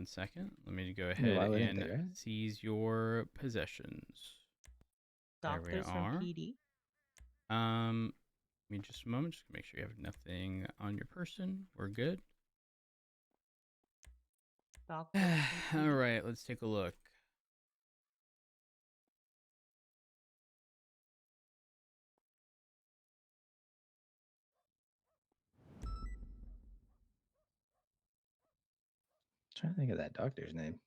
1 second. Let me go I ahead mean, why wouldn't and they, right? seize your possessions. Doctors There we from are. PD. Give me just a moment. Just make sure you have nothing on your person. We're good. Doctors from All PD. right, let's take a look. Trying to think of that doctor's name.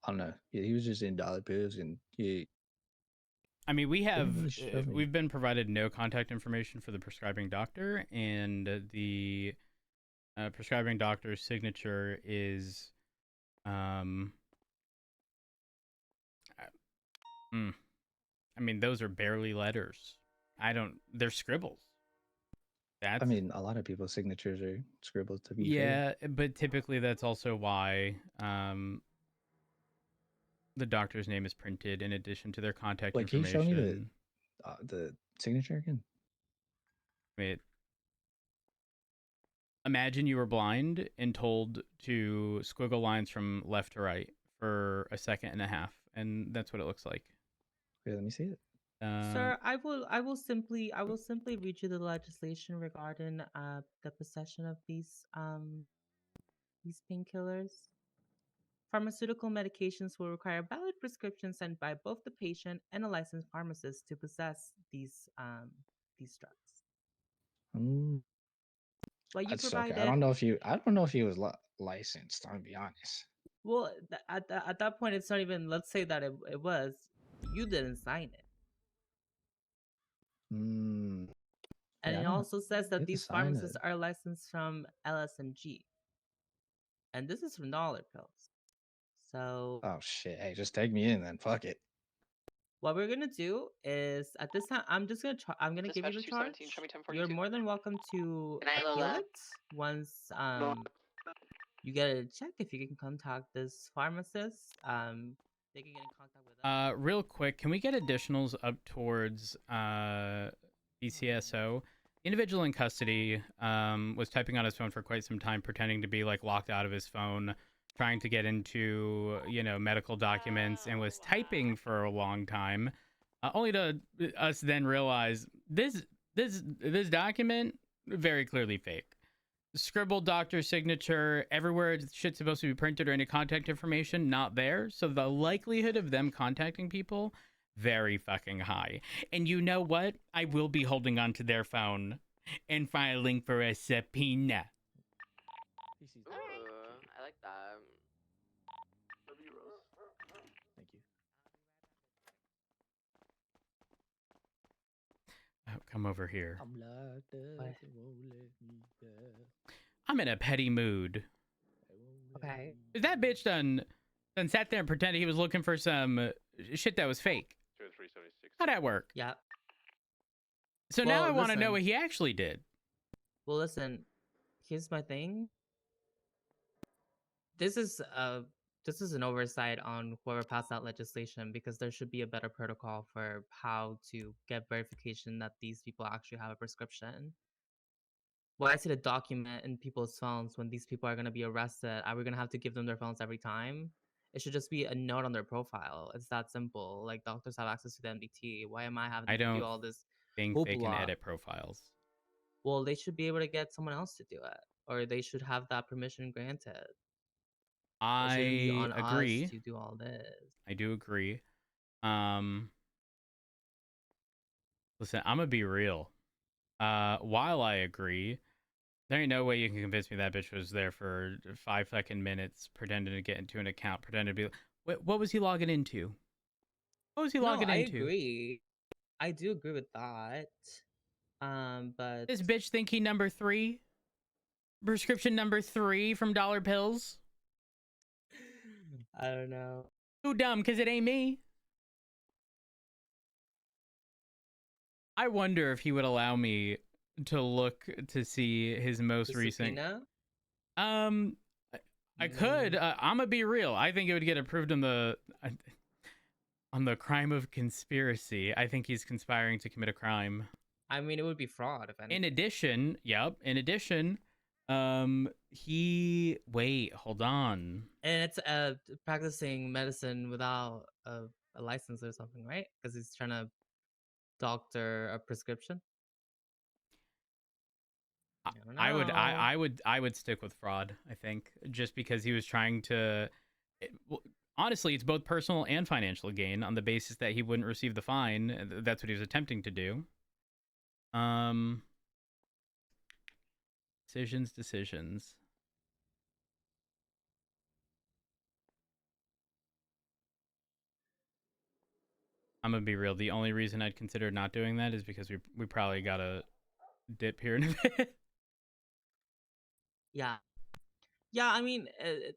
I don't know. Yeah, he was just in dollar bills, and I mean, we have really show me. we've been provided no contact information for the prescribing doctor, and the prescribing doctor's signature is I mean, those are barely letters. They're scribbles. I mean, a lot of people's signatures are scribbles. To be fair. Yeah, but typically that's also why the doctor's name is printed in addition to their contact Wait, can you show me information. the signature again? Wait. Imagine you were blind and told to squiggle lines from left to right for a second and a half, and that's what it looks like. Wait, let me see it. Sir, I will simply read you the legislation regarding the possession of these painkillers. Pharmaceutical medications will require valid prescriptions sent by both the patient and a licensed pharmacist to possess these drugs. But you That's provided. okay. I don't know if he was licensed. I'll be honest. Well, at that point, it's not even. Let's say that it was. You didn't sign it. And Yeah, it also says that have to these sign pharmacists are licensed from LSMG. And this is from dollar pills. So Oh shit! Hey, just take me in then. Fuck it. what we're gonna do is at this time I'm just gonna I'm gonna give you the charge. You're more than welcome to appeal it once you get it checked. If you can contact this pharmacist, they can get in contact with us. Real quick, can we get additionals up towards BCSO? Individual in custody was typing on his phone for quite some time, pretending to be like locked out of his phone, trying to get into medical documents, and was typing for a long time, only to us then realize this document very clearly fake. Scribbled doctor signature everywhere shit's supposed to be printed or any contact information not there, so the likelihood of them contacting people very fucking high. And you know what, I will be holding on to their phone and filing for a subpoena. I like that. Thank you. Oh, come over here. I'm locked up. It won't let me go. I'm in a petty mood. Okay. That bitch done sat there and pretended he was looking for some shit that was fake. How'd that work? Yeah. So now I want to know what he actually did. Well, listen. Here's my thing. This is an oversight on whoever passed that legislation, because there should be a better protocol for how to get verification that these people actually have a prescription. Why is it a document in people's phones when these people are going to be arrested? Are we going to have to give them their phones every time? It should just be a note on their profile. It's that simple. Like, doctors have access to the MDT. Why am I having to do all this? I don't think they can edit profiles. Well, they should be able to get someone else to do it, or they should have that permission granted. I be on agree. Us to do all this. I do agree. Listen, I'm gonna be real. While I agree, there ain't no way you can convince me that bitch was there for 5 fucking minutes pretending to get into an account, pretending to be. What was he logging into? What was he logging into? I agree. I do agree with that. But this bitch think he number 3? Prescription number 3 from Dollar Pills? I don't know. Too dumb, because it ain't me. I wonder if he would allow me to look to see his most recent. I could. I'm gonna be real. I think it would get approved on the crime of conspiracy. I think he's conspiring to commit a crime. I mean, it would be fraud if anything. In addition, Wait, hold on. And it's practicing medicine without a license or something, right? Because he's trying to doctor a prescription. I don't know. I would stick with fraud, I think, just because he was trying to well, honestly, it's both personal and financial gain on the basis that he wouldn't receive the fine. That's what he was attempting to do. Decisions. I'm gonna be real. The only reason I'd consider not doing that is because we probably gotta dip here in a bit. Yeah, yeah. I mean,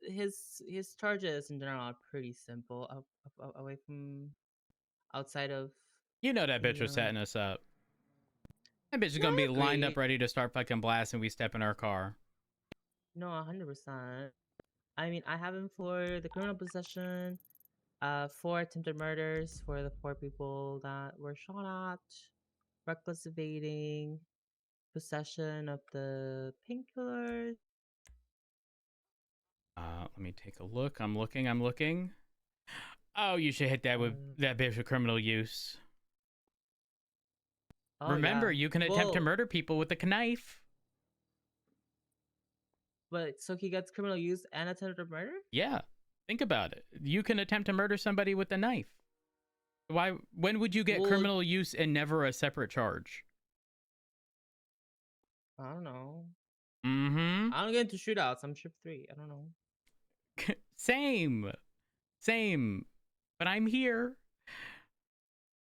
his charges in general are pretty simple. Away from outside of You know that bitch the was setting us up. That bitch is No, gonna I be lined up agree. ready to start fucking blasting. We step in our car. No, 100%. I mean, I have him for the criminal possession, 4 attempted murders for the 4 people that were shot at, reckless evading, possession of the painkillers. Let me take a look. I'm looking. Oh, you should hit that with that bitch with criminal use. Oh Remember, yeah. you can attempt to murder people with a knife. But so he gets criminal use and attempted murder? Yeah, think about it. You can attempt to murder somebody with a knife. Why? When would you get criminal use and never a separate charge? I don't know. Mm-hmm. I don't get into shootouts. I'm ship 3. I don't know. Same. But I'm here.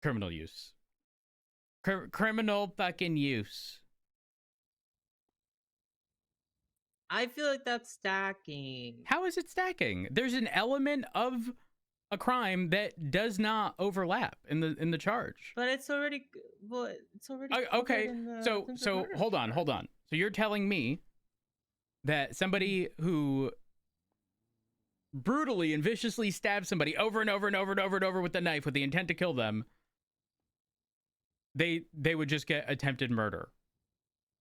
Criminal use. Criminal fucking use. I feel like that's stacking. How is it stacking? There's an element of a crime that does not overlap in the charge. But it's already okay. So hold on. So you're telling me that somebody who brutally and viciously stabs somebody over and over and over and over and over with the knife with the intent to kill them, they would just get attempted murder,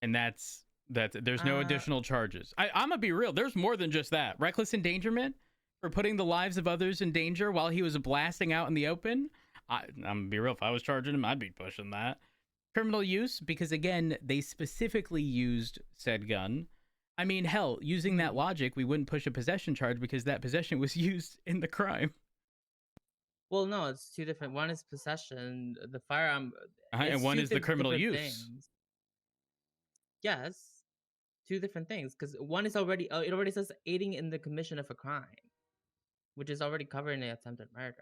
and that's there's no additional charges. I'm gonna be real. There's more than just that. Reckless endangerment for putting the lives of others in danger while he was blasting out in the open. I'm gonna be real. If I was charging him, I'd be pushing that. Criminal use, because again, they specifically used said gun. I mean, hell, using that logic, we wouldn't push a possession charge because that possession was used in the crime. Well, no, it's 2 different. One is possession, the firearm, And one is the criminal use. Things. Yes, 2 different things. Because one is already, it already says aiding in the commission of a crime, which is already covered in the attempted murder.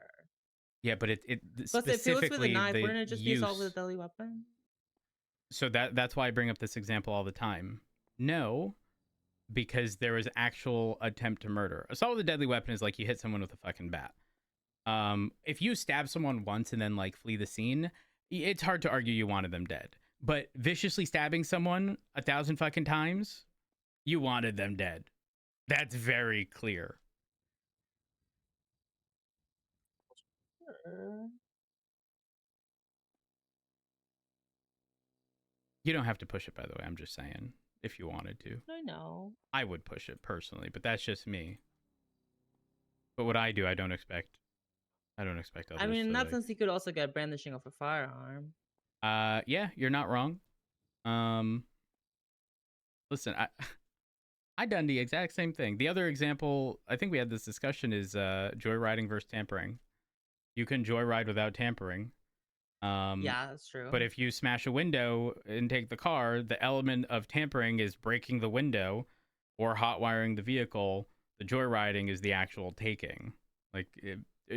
Yeah, but it Plus, if it was with a knife, wouldn't it just be assault with a use. deadly weapon? So that's why I bring up this example all the time. No, because there was actual attempt to murder. Assault with a deadly weapon is like you hit someone with a fucking bat. If you stab someone once and then like flee the scene, it's hard to argue you wanted them dead. But viciously stabbing someone 1,000 fucking times, you wanted them dead. That's very clear. You don't have to push it, by the way. I'm just saying, if you wanted to. I know. I would push it personally, but that's just me. But what I do, I don't expect others. I mean, in to, that sense, he could also get brandishing of a firearm. Yeah, you're not wrong. Listen, I done the exact same thing. The other example, I think we had this discussion, is joyriding versus tampering. You can joyride without tampering. Yeah, that's true. But if you smash a window and take the car, the element of tampering is breaking the window or hot wiring the vehicle. The joyriding is the actual taking. Like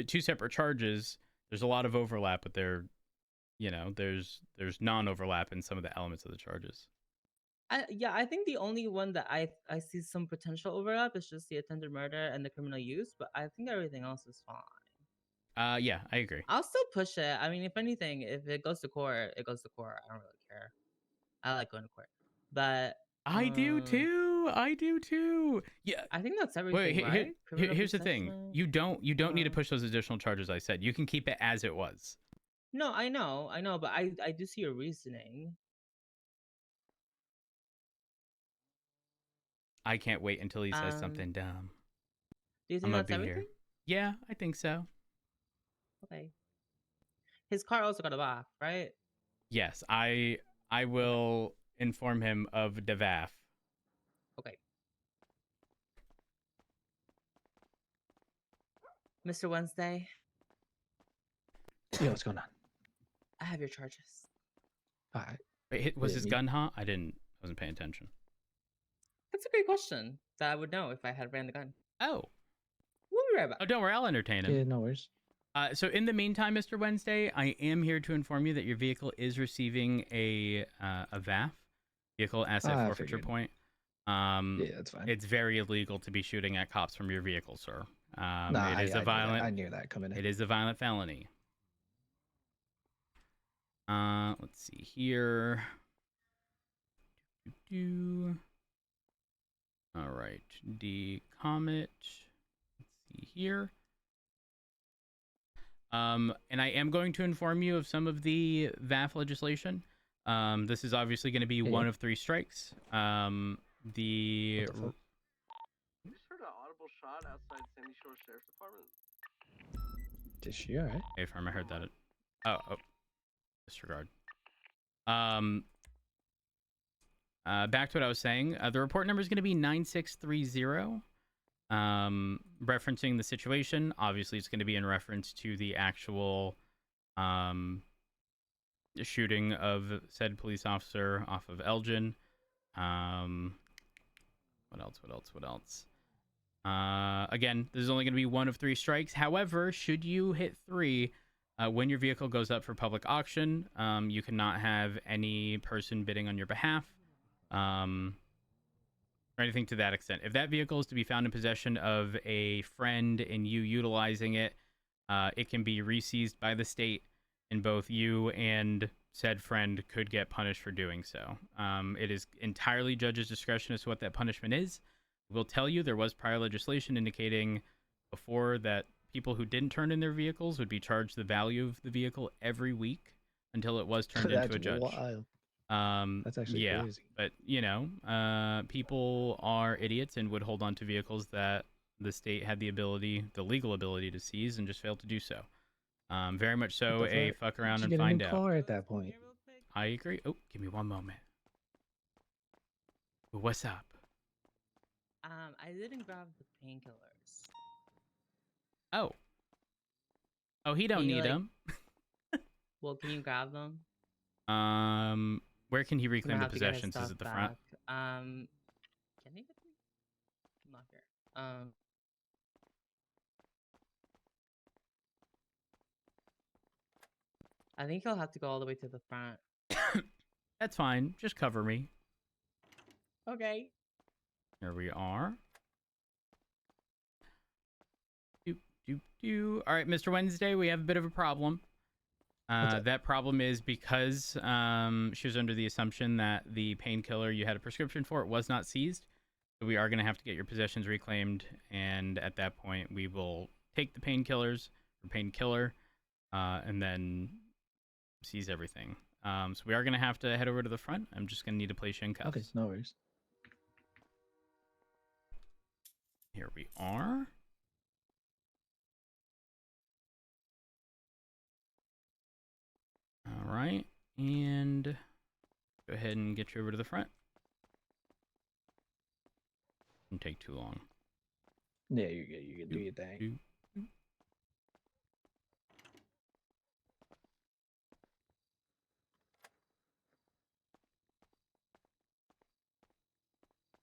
2 separate charges. There's a lot of overlap, but there's non-overlap in some of the elements of the charges. I think the only one that I see some potential overlap is just the attempted murder and the criminal use, but I think everything else is fine. Yeah, I agree. I'll still push it. I mean, if anything, if it goes to court, it goes to court. I don't really care. I like going to court, but I do too. Yeah, I think that's everything. Right? Here's the thing. You don't need to push those additional charges I said. You can keep it as it was. No, I know, but I do see your reasoning. I can't wait until he says Um, something dumb. do you I'm think gonna that's be everything? here. Yeah, I think so. Okay. His car also got a bath, right? Yes, I will inform him of the VAF. Okay. Mr. Wednesday, Yeah, what's going on? I have your charges. All right. Wait, was Yeah, his me- gun hot? Wasn't paying attention. That's a great question that I would know if I had ran the gun. Oh, We'll be right back. don't worry, I'll entertain him. Yeah, no worries. So in the meantime, Mr. Wednesday, I am here to inform you that your vehicle is receiving a VAF, vehicle asset I forfeiture figured. point. Yeah, that's fine. It's very illegal to be shooting at cops from your vehicle, sir. Nah, It is a I violent. I knew that coming in. It is a violent felony. Let's see here. All right, the Comet. Let's see here. And I am going to inform you of some of the VAF legislation. This is obviously going to be one of 3 strikes. What the fuck? I just heard an audible shot outside Sandy Shore Sheriff's Department. Is she alright? Hey, firm, I heard that. Oh, disregard. Back to what I was saying. The report number is going to be 9630. Referencing the situation. Obviously, it's going to be in reference to the actual shooting of said police officer off of Elgin. What else? Again, this is only going to be one of 3 strikes. However, should you hit 3, when your vehicle goes up for public auction, you cannot have any person bidding on your behalf, or anything to that extent. If that vehicle is to be found in possession of a friend and you utilizing it, it can be re-seized by the state, and both you and said friend could get punished for doing so. It is entirely judge's discretion as to what that punishment is. We'll tell you there was prior legislation indicating before that people who didn't turn in their vehicles would be charged the value of the vehicle every week until it was turned into a judge. Wild. That's actually crazy. But people are idiots and would hold on to vehicles that the state had the legal ability to seize and just failed to do so. Very much so a fuck around and find out. Car at that point. I agree. Oh, give me one moment. What's up? I didn't grab the painkillers. Oh, he don't Can you, need like- them. Well, can you grab them? Where can he I'm gonna reclaim the have to get his possessions? Is stuff it the front? back. Can he get them? I'm not here. I think he'll have to go all the way to the front. That's fine. Just cover me. Okay. Here we are. All right, Mr. Wednesday, we have a bit of a problem. That problem is because she was under the assumption that the painkiller you had a prescription for it was not seized. So we are going to have to get your possessions reclaimed, and at that point, we will take the painkillers or painkiller, and then seize everything. So we are going to have to head over to the front. I'm just going to need to place you in cuffs. Okay, no worries. Here we are. All right, and go ahead and get you over to the front. Didn't take too long. Yeah, you're good. You can do your thing.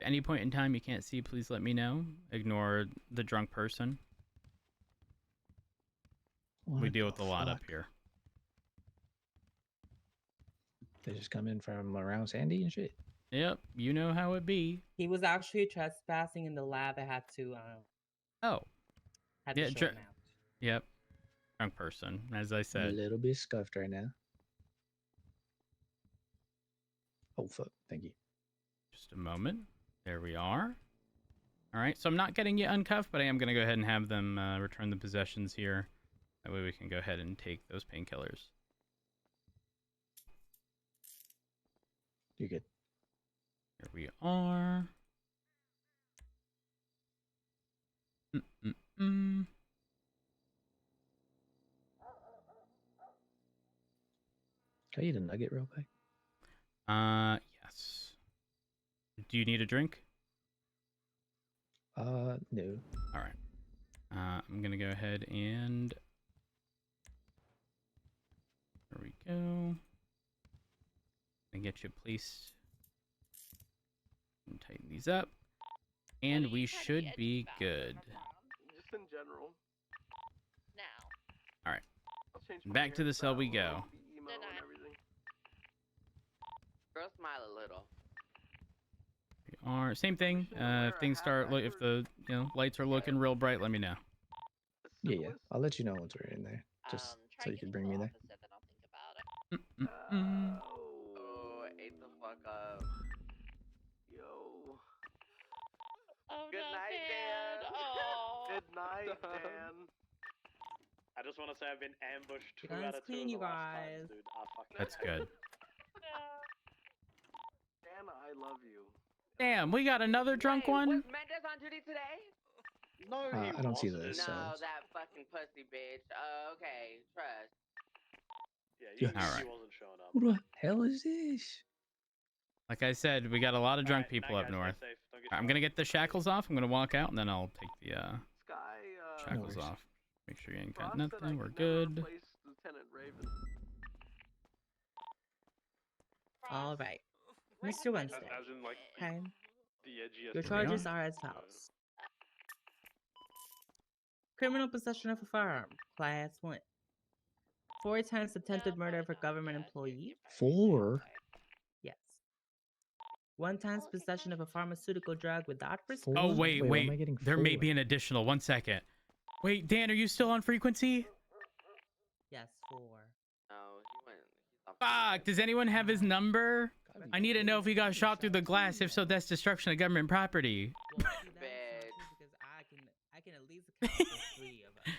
At any point in time you can't see, please let me know. Ignore the drunk person. We deal with a lot up here. They just come in from around Sandy and shit. Yep, you know how it be. He was actually trespassing in the lab. I had to Oh, had to yeah, show him out. yep. Drunk person, as I A said. little bit scuffed right now. Oh fuck! Thank you. Just a moment. There we are. All right, so I'm not getting you uncuffed, but I am going to go ahead and have them return the possessions here. That way we can go ahead and take those painkillers. You're good. Here we are. Mm-mm-mm. Can I eat a nugget real quick? Yes. Do you need a drink? No. All right. I'm gonna go ahead and there we go. And get you placed and tighten these up, and we should be good. Just in general. Now. I'll change my Back to the cell we hairstyle, go. be emo and everything. Girl, smile a little. We are same thing. If things start, if the lights are looking real bright, let me know. Yeah. I'll let you know once we're in there, just Try so you can bring getting me the there. opposite, then I'll think about it. Mm-mm-mm. Oh, ate the fuck up. Yo. Oh, Good no, night, Dan. Dan. Oh. Good night, Dan. I just want to say I've been ambushed 2 Guns out of 2 clean, of you the last guys. times, dude. I fucking That's good. Dan, I love you. Damn, we got another drunk Wait, one. was Mendes on duty today? No, he I don't see wasn't. this. No, So that fucking pussy bitch. Okay, trust. Yeah, Yes. All right. he wasn't showing up. who the hell is this? Like I said, we got a lot of drunk people up Night, guys, north. stay safe. Don't get I'm shot. gonna get the shackles off. I'm gonna walk out, and then I'll take the Sky, shackles worries. off. Make sure you ain't got Frost said I nothing. We're could never good. replace Lieutenant Raven. All right. Mr. Wednesday. As in, like, Okay. the edgiest. Your we charges are. are as follows. Criminal possession of a firearm, class 1. 4 times attempted murder of a government employee. 4? Yes. 1 times possession of a pharmaceutical drug without Four? prescription. Oh wait, Wait, why am I wait. getting There may 4? be an additional. 1 second. Wait, Dan, are you still on frequency? Yes, 4. No, he went. He's off Fuck. Does anyone have his number? Gotta be I need to know if he got shot through the glass. If so, that's destruction of government property. Well, see, that is not true because I can at least account for 3 of us.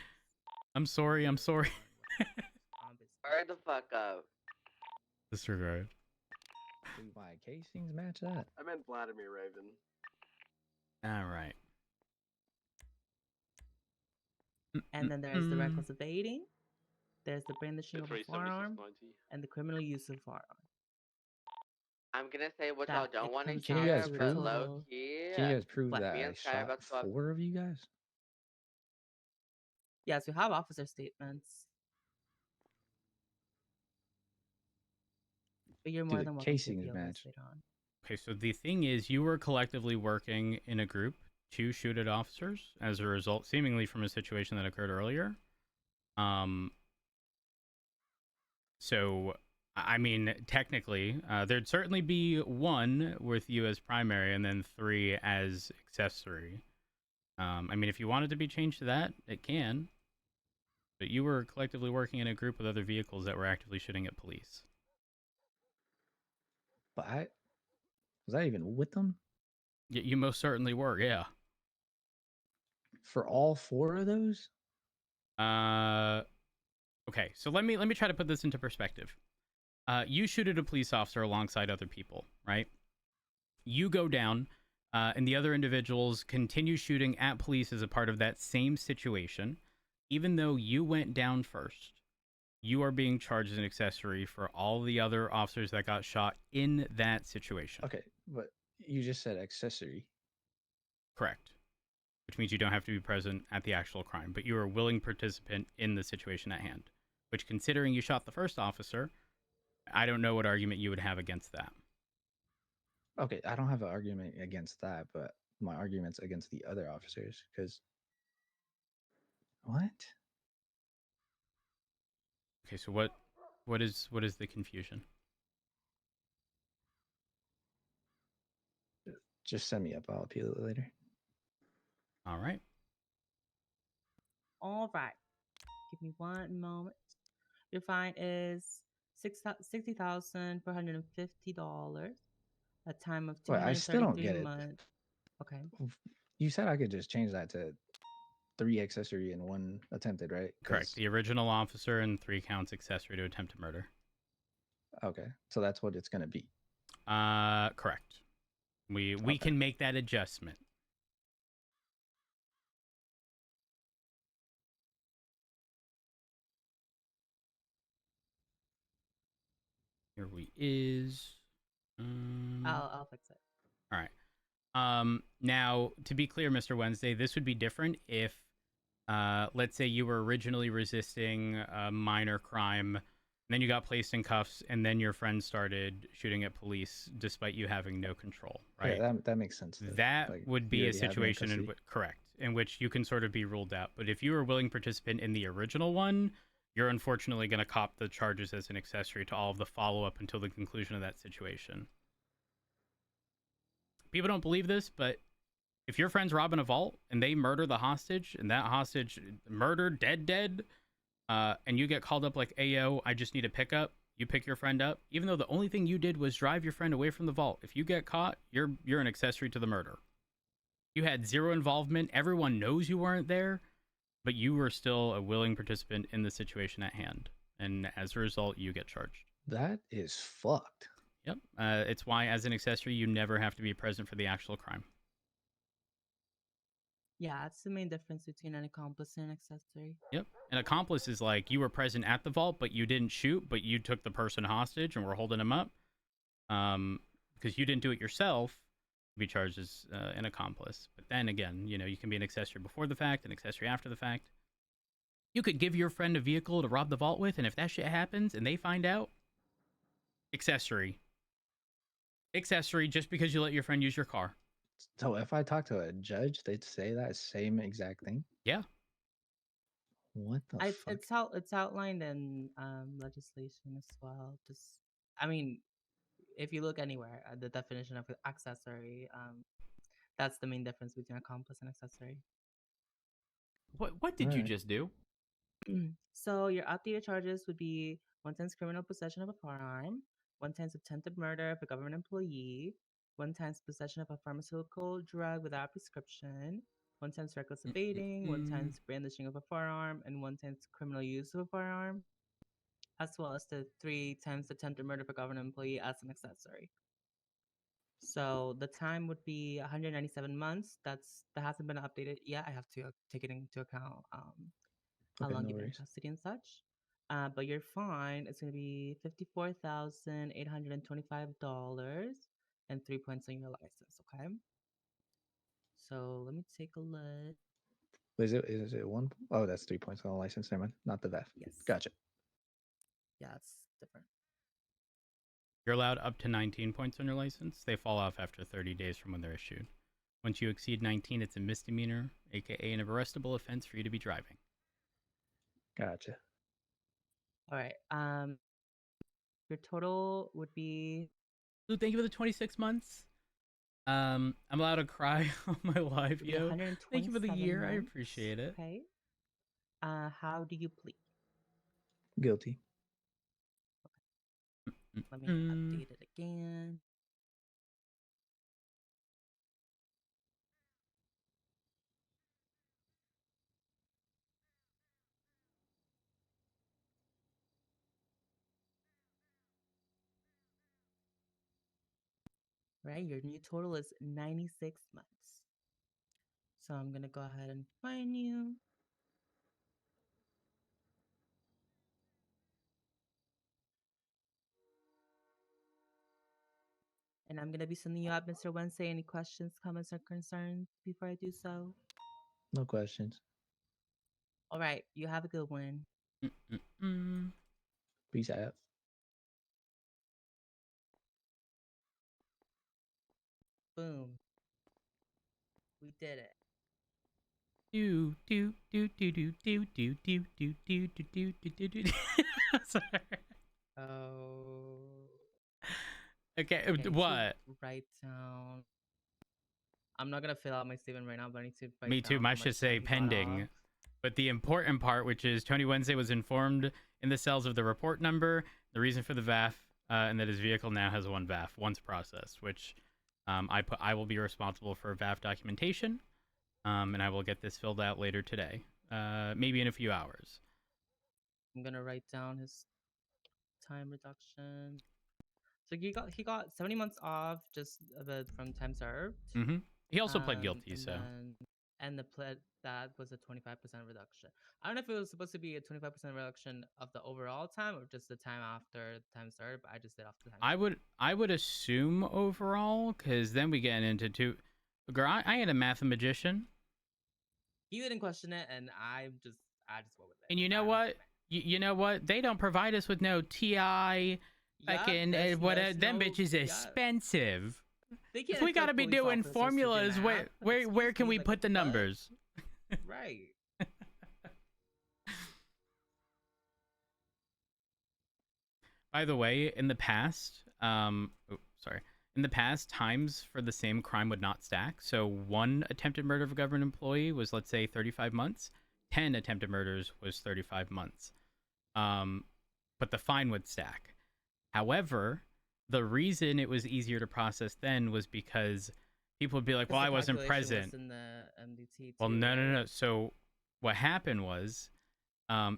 I'm sorry. I'm sorry. Hurry the fuck up. Disregard. Do my casings match that? I meant Vladimir Raven. All right. And then there's the Mm-mm. reckless evading. There's the brandishing of a firearm and the criminal use of firearm. I'm gonna say what That y'all don't it want to comes Can you hear, guys to a but prove- low total- key. Can you guys prove What? that Me I and Sky shot about to swap- 4 of you guys? Yes, we have officer statements. But you're more the than welcome to casings appeal this match. later on. Okay, so the thing is, you were collectively working in a group to shoot at officers as a result, seemingly from a situation that occurred earlier. So, I mean, technically, there'd certainly be 1 with you as primary and then 3 as accessory. I mean, if you want it to be changed to that, it can. But you were collectively working in a group with other vehicles that were actively shooting at police. But was I even with them You most certainly were, yeah. for all 4 of those? Okay, so let me try to put this into perspective. You shoot at a police officer alongside other people, right? You go down, and the other individuals continue shooting at police as a part of that same situation. Even though you went down first, you are being charged as an accessory for all the other officers that got shot in that situation. Okay, but you just said accessory. Correct. Which means you don't have to be present at the actual crime, but you are a willing participant in the situation at hand. Which, considering you shot the first officer, I don't know what argument you would have against that. Okay, I don't have an argument against that, but my argument's against the other officers because what? Okay, so what is the confusion? Just send me up. I'll appeal it later. All right. All right. Give me 1 moment. Your fine is $60,450. A time of Wait, I still don't get 233 it. months. Okay. You said I could just change that to 3 accessory and 1 attempted, right? Correct. 'Cause- The original officer and 3 counts accessory to attempted murder. Okay, so that's what it's gonna be. Correct. We Okay. can make that adjustment. is. I'll fix it. All right. Now, to be clear, Mr. Wednesday, this would be different if, let's say you were originally resisting a minor crime, and then you got placed in cuffs, and then your friend started shooting at police despite you having no control, right? Yeah, that makes sense. Though. That Like, would you be a already have me in situation custody. correct, in which you can sort of be ruled out. But if you were a willing participant in the original one, you're unfortunately going to cop the charges as an accessory to all of the follow-up until the conclusion of that situation. People don't believe this, but if your friend's robbing a vault and they murder the hostage, and that hostage murdered, dead, and you get called up like, "Ayo, I just need a pickup," you pick your friend up, even though the only thing you did was drive your friend away from the vault. If you get caught, you're an accessory to the murder. You had zero involvement. Everyone knows you weren't there, but you were still a willing participant in the situation at hand, and as a result, you get charged. That is fucked. Yep. It's why, as an accessory, you never have to be present for the actual crime. Yeah, that's the main difference between an accomplice and an accessory. Yep. An accomplice is like you were present at the vault, but you didn't shoot, but you took the person hostage and were holding him up. Because you didn't do it yourself, you'd be charged as an accomplice. But then again, you can be an accessory before the fact, an accessory after the fact. You could give your friend a vehicle to rob the vault with, and if that shit happens and they find out, accessory. Accessory just because you let your friend use your car. So if I talk to a judge, they'd say that same exact thing. Yeah. What the fuck? It's outlined in legislation as well. I mean, if you look anywhere at the definition of accessory, that's the main difference between accomplice and accessory. What did you Alright. just do? So your updated charges would be 1 times criminal possession of a firearm, 1 times attempted murder of a government employee, 1 times possession of a pharmaceutical drug without prescription, 1 times reckless evading, 1 times brandishing of a firearm, and 1 times criminal use of a firearm, as well as the 3 times attempted murder of a government employee as an accessory. So the time would be 197 months. That hasn't been updated yet. I have to take it into account. How Okay, long no you've been in worries. custody and such. But your fine is going to be $54,825 and 3 points on your license. Okay. So let me take a look. Is it one? Oh, that's 3 points on the license. Never mind. Not the VAF. Yes. Gotcha. Yeah, it's different. You're allowed up to 19 points on your license. They fall off after 30 days from when they're issued. Once you exceed 19, it's a misdemeanor, aka an arrestable offense for you to be driving. Gotcha. All right. Your total would be. Lou, thank you for the 26 months. I'm allowed to cry on my live, would be yo. Thank you for the 127 year. I months. appreciate it. Okay. How do you plead? Guilty. Let me update it again. Right, your new total is 96 months. So I'm gonna go ahead and fine you. And I'm gonna be sending you out, Mr. Wednesday. Any questions, comments, or concerns before I do so? No questions. All right, you have a good one. Peace out. Boom. We did it. Do do do do do do do do do do do do do. Sorry. Oh. Okay, I need to what? write down. I'm not gonna fill out my statement right now, but I need to write Me too. down Mine how should much say time he got pending. off. But the important part, which is Tony Wednesday was informed in the cells of the report number, the reason for the VAF, and that his vehicle now has one VAF once processed, which I will be responsible for VAF documentation, and I will get this filled out later today, maybe in a few hours. I'm gonna write down his time reduction. So he got 70 months off just from time served. He also pled guilty, so. and that was a 25% reduction. I don't know if it was supposed to be a 25% reduction of the overall time or just the time after the time started, but I just did off the time. I would assume overall, because then we get into two. Girl, I ain't a mathematician. He didn't question it, and I just went with it. And you know what? You know what? They don't provide us with no TI. Fucking them bitches expensive. If we gotta be doing formulas, where can we put the numbers? Right. By the way, in the past, in the past, times for the same crime would not stack. So 1 attempted murder of a government employee was, let's say, 35 months. 10 attempted murders was 35 months. But the fine would stack. However, the reason it was easier to process then was because people would be like, well, I wasn't present. Was in the MDT Well, too, no. So what happened was,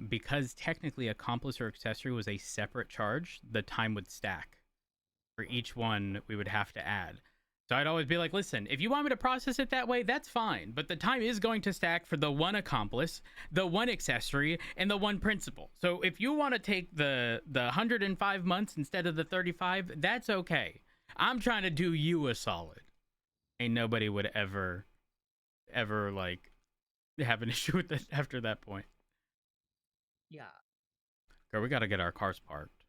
because technically accomplice or accessory was a separate charge, the time would stack. For each one, we would have to add. So I'd always be like, listen, if you want me to process it that way, that's fine. But the time is going to stack for the 1 accomplice, the 1 accessory, and the 1 principal. So if you want to take the 105 months instead of the 35, that's okay. I'm trying to do you a solid. Ain't nobody would ever like have an issue with it after that point. Yeah. Girl, we got to get our cars parked.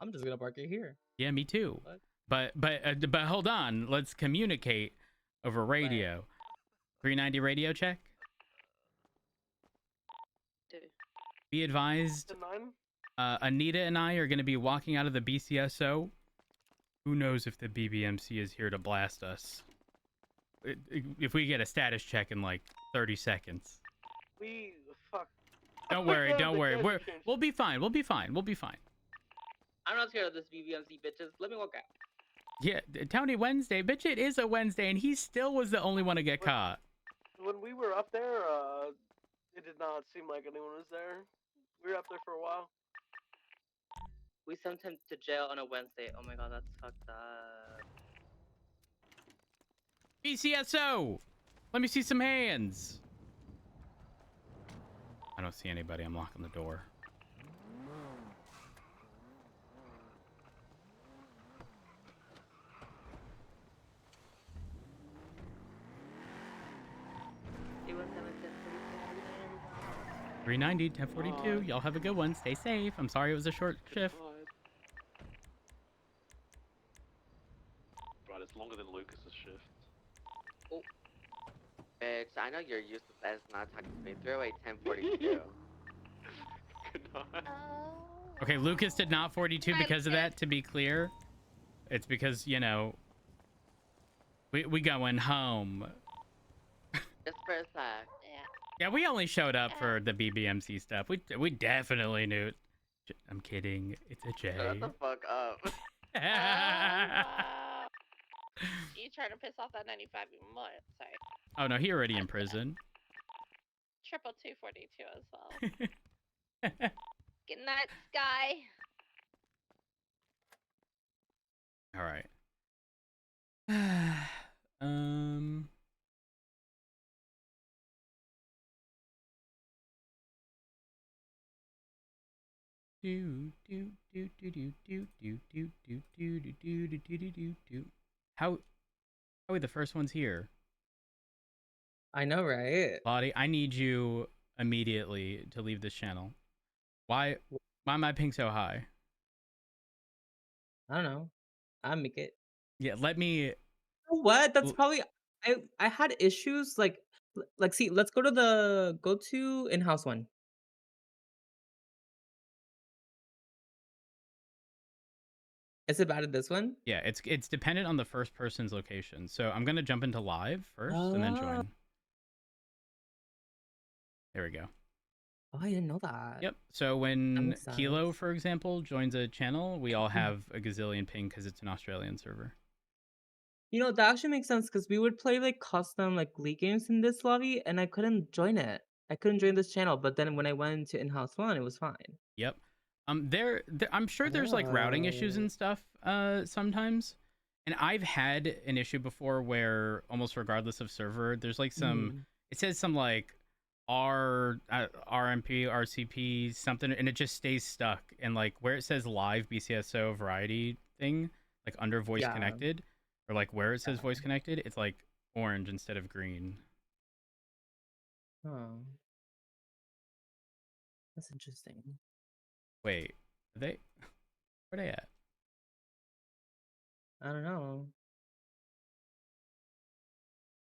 I'm just gonna park it here. Yeah, me too. What? But hold on. Let's communicate over radio. 390 radio check. Be advised, Anita and I are going to be walking out of the BCSO. Who knows if the BBMC is here to blast us? If we get a status check in like 30 seconds. Fuck. Don't worry. We'll be fine. We'll be fine. I'm not scared of this BBMC, bitches. Let me walk out. Yeah, Tony Wednesday. Bitch, it is a Wednesday, and he still was the only one to get caught. When we were up there, it did not seem like anyone was there. We were up there for a while. We sent him to jail on a Wednesday. Oh my god, that's fucked up. BCSO! Let me see some hands. I don't see anybody. I'm locking the door. It was 7:10. 390, 1042. Y'all have a good one. Stay safe. I'm sorry it was a short shift. Right, it's longer than Lucas's shift. Oh. Bitch, I know you're used to that. It's not talking to me. 308 1042. Good night. Oh. Okay, Lucas did not 42 Hi, because of Lucas. that, to be clear. It's because, you know, we going home. Just for a sec. Yeah. Yeah, we only showed up for the BBMC stuff. We definitely knew. I'm kidding. It's a J. Shut the fuck up. Wow. You trying to piss off that 95 even more. Sorry. Oh no, he already in prison. 22242 as well. Good night, Sky. All right. How are we the first ones here? I know, right? Lottie, I need you immediately to leave this channel. Why am I ping so high? I don't know. I make it. Yeah, let me. You know what? That's probably I had issues like see, let's go to in-house one. Is it bad at this one? Yeah, it's dependent on the first person's location. So I'm gonna jump into live first and then join. There we go. Oh, I didn't know that. Yep. So when makes Kilo, sense. for example, joins a channel, we all have a gazillion ping because it's an Australian server. You know, that actually makes sense because we would play like custom like league games in this lobby and I couldn't join it. I couldn't join this channel, but then when I went into in-house one, it was fine. Yep. I'm sure there's like routing issues and stuff sometimes. And I've had an issue before where almost regardless of server, there's like some. It says some like RMP, RCP, something, and it just stays stuck. And like where it says live BCSO variety thing, like under voice connected, or like where it says voice connected, it's like orange instead of green. Oh, that's interesting. Wait, where they at? I don't know.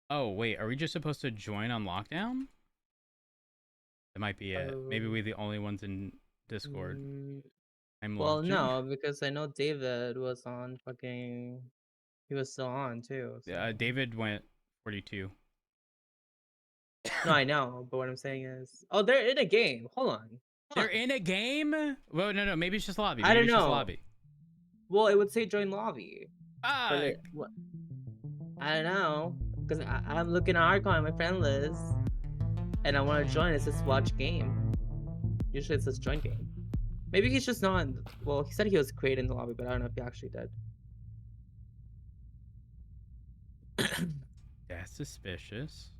Oh wait, are we just supposed to join on lockdown? That might be it. Maybe we're the only ones in Discord. I'm Well, watching. no, because I know David was on fucking. He was still on too. So. David went 42. No, I know, but what I'm saying is, oh, they're in a game. Hold on. They're in a game? Well, no, maybe it's just lobby. I Maybe don't it's just know. lobby. Well, it would say join lobby. Ah, What? I don't know, because I'm looking at Arcon on my friend list, and I want to join. It says watch game. Usually it says join game. Maybe he's just not. Well, he said he was creating the lobby, but I don't know if he actually did. that's suspicious.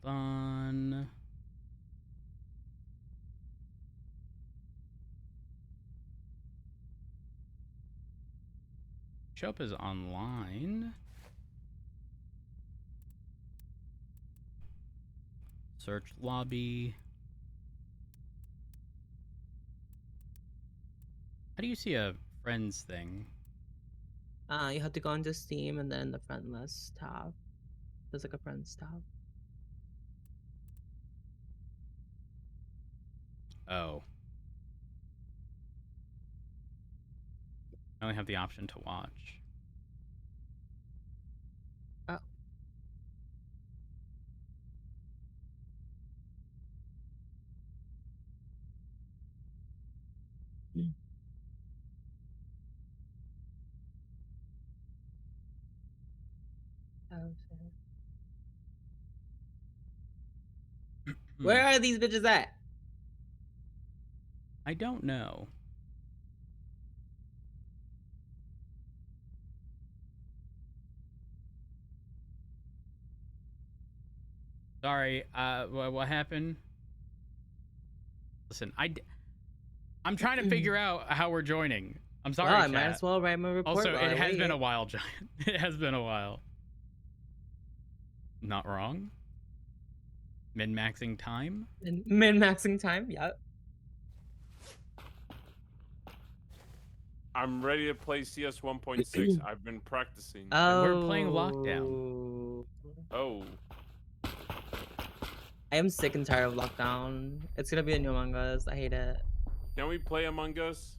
Hold on. Show up as online. Search lobby. How do you see a friends thing? You have to go into Steam and then the friend list tab. There's like a friends tab. Oh. I only have the option to watch. Oh. Where are these bitches at? I don't know. Sorry, what happened? Listen, I'm trying to figure out how we're joining. I'm sorry, Well, I chat. might as well write my report. Also, while it I has been wait. a while, Giant. It has been a while. Not wrong. Min-maxing time? Min-maxing time, yeah. I'm ready to play CS 1.6. I've been practicing. We're playing Lockdown. Oh. I am sick and tired of Lockdown. It's gonna be a new Among Us. I hate it. Can we play Among Us?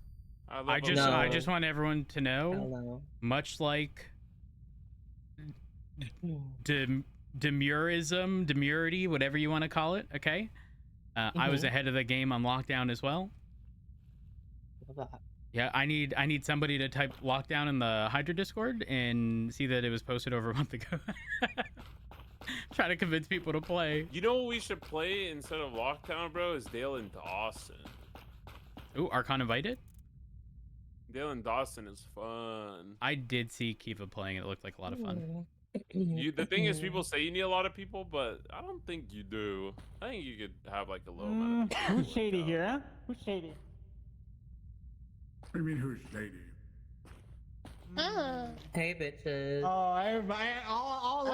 I just want everyone to know, much like demurity, whatever you want to call it, okay? I was ahead of the game on Lockdown as well. Love that. Yeah, I need somebody to type Lockdown in the Hydra Discord and see that it was posted over a month ago. Try to convince people to play. You know what we should play instead of Lockdown, bro? Is Dale and Dawson. Ooh, Archon invited? Dale and Dawson is fun. I did see Kiva playing. It looked like a lot of fun. The thing is, people say you need a lot of people, but I don't think you do. I think you could have like a low amount of people. Who's shady here, huh? Who's shady? What do you mean, who's shady? Hey, bitches. Oh, everybody, all